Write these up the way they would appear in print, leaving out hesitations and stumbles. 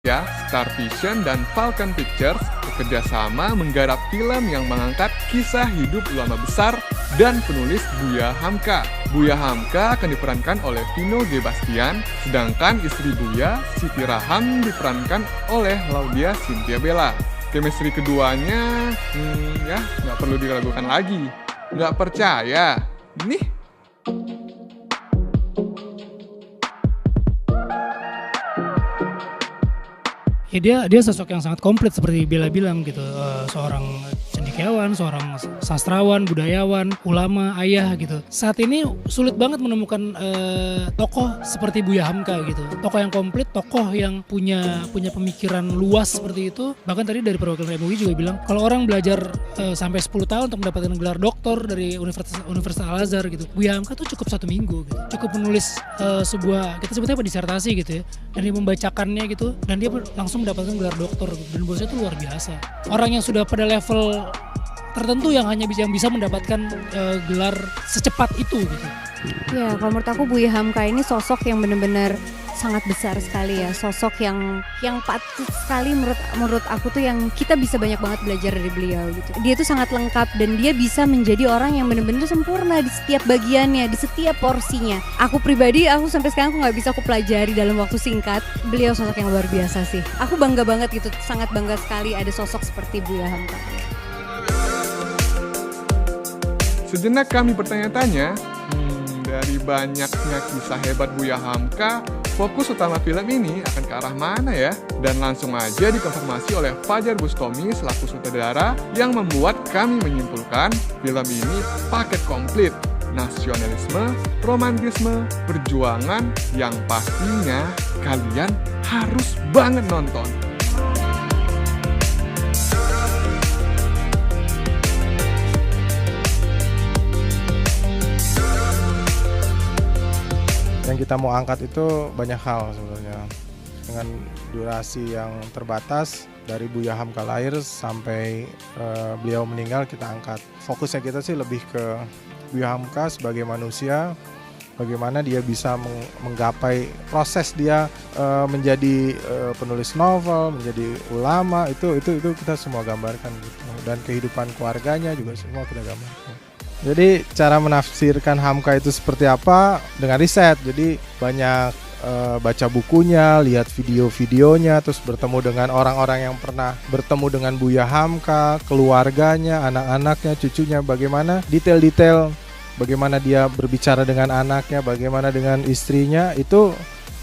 Ya, Star Vision dan Falcon Pictures bekerjasama menggarap film yang mengangkat kisah hidup ulama besar dan penulis Buya Hamka. Buya Hamka akan diperankan oleh Vino G. Bastian, sedangkan istri Buya, Siti Raham, diperankan oleh Laudia Cynthia Bella. Chemistry keduanya, nggak perlu diragukan lagi. Nggak percaya? Nih. Ya dia sosok yang sangat komplit seperti Bella bilang gitu, seorang cendekiawan, seorang sastrawan, budayawan, ulama, ayah gitu. Saat ini sulit banget menemukan tokoh seperti Buya Hamka gitu. Tokoh yang komplit, tokoh yang punya pemikiran luas seperti itu. Bahkan tadi dari perwakilan MUI juga bilang kalau orang belajar sampai 10 tahun untuk mendapatkan gelar doktor dari Universitas Al-Azhar gitu. Buya Hamka tuh cukup 1 minggu gitu. Cukup menulis sebuah, kita sebutnya apa, disertasi gitu ya. Dan dia membacakannya gitu, dan dia langsung mendapatkan gelar doktor dan buat saya itu luar biasa. Orang yang sudah pada level tertentu yang hanya bisa mendapatkan gelar secepat itu gitu. Ya, kalau menurut aku Buya Hamka ini sosok yang benar-benar sangat besar sekali ya, sosok yang patut sekali menurut aku tuh, yang kita bisa banyak banget belajar dari beliau gitu. Dia tuh sangat lengkap dan dia bisa menjadi orang yang benar-benar sempurna di setiap bagiannya, di setiap porsinya. Aku pribadi, aku sampai sekarang aku nggak bisa aku pelajari dalam waktu singkat. Beliau sosok yang luar biasa sih. Aku bangga banget gitu, sangat bangga sekali ada sosok seperti Buya Hamka. Sejenak kami bertanya-tanya, dari banyaknya kisah hebat Buya Hamka, fokus utama film ini akan ke arah mana ya? Dan langsung aja dikonfirmasi oleh Fajar Bustomi selaku sutradara yang membuat kami menyimpulkan film ini paket komplit. Nasionalisme, romantisme, perjuangan yang pastinya kalian harus banget nonton. Yang kita mau angkat itu banyak hal sebenarnya, dengan durasi yang terbatas dari Buya Hamka lahir sampai beliau meninggal kita angkat. Fokusnya kita sih lebih ke Buya Hamka sebagai manusia, bagaimana dia bisa menggapai proses dia menjadi penulis novel, menjadi ulama, itu kita semua gambarkan gitu. Dan kehidupan keluarganya juga semua kita gambarkan. Jadi cara menafsirkan Hamka itu seperti apa dengan riset. Jadi banyak baca bukunya, lihat video-videonya, terus bertemu dengan orang-orang yang pernah bertemu dengan Buya Hamka, keluarganya, anak-anaknya, cucunya, bagaimana detail-detail, bagaimana dia berbicara dengan anaknya, bagaimana dengan istrinya, itu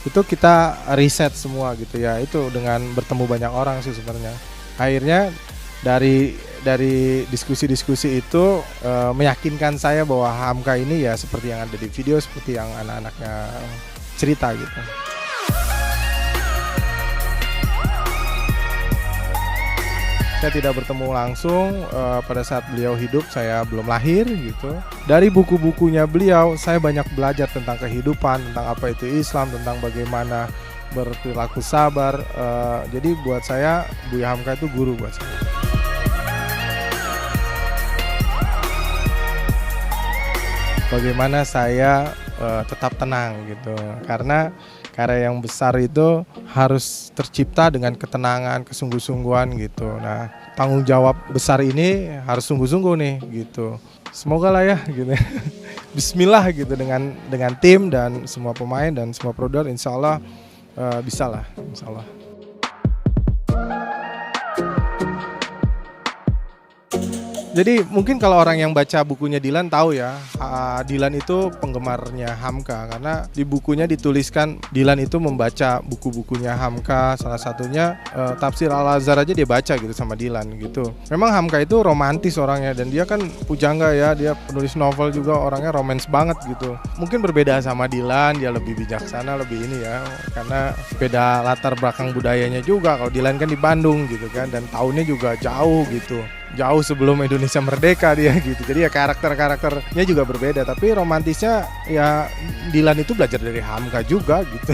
kita riset semua gitu ya. Itu dengan bertemu banyak orang sih sebenarnya. Akhirnya dari diskusi-diskusi itu meyakinkan saya bahwa Hamka ini ya seperti yang ada di video, seperti yang anak-anaknya cerita gitu. Saya tidak bertemu langsung pada saat beliau hidup, saya belum lahir gitu. Dari buku-bukunya beliau saya banyak belajar tentang kehidupan, tentang apa itu Islam, tentang bagaimana berperilaku sabar. Jadi buat saya Buya Hamka itu guru buat saya. Bagaimana saya tetap tenang gitu, karena karya yang besar itu harus tercipta dengan ketenangan, kesungguh-sungguhan gitu. Nah, tanggung jawab besar ini harus sungguh-sungguh nih gitu. Semoga lah ya gitu. Bismillah gitu, dengan tim dan semua pemain dan semua produser, insya Allah bisa lah, insya Allah. Jadi mungkin kalau orang yang baca bukunya Dilan tahu ya, Dilan itu penggemarnya Hamka, karena di bukunya dituliskan Dilan itu membaca buku-bukunya Hamka, salah satunya Tafsir Al-Azhar aja dia baca gitu sama Dilan gitu. Memang Hamka itu romantis orangnya, dan dia kan pujangga ya, dia penulis novel juga, orangnya romans banget gitu. Mungkin berbeda sama Dilan, dia lebih bijaksana, lebih ini ya, karena beda latar belakang budayanya juga. Kalau Dilan kan di Bandung gitu kan, dan tahunnya juga jauh gitu. Jauh sebelum Indonesia merdeka dia gitu. Jadi ya karakternya juga berbeda. Tapi romantisnya ya Dilan itu belajar dari Hamka juga gitu.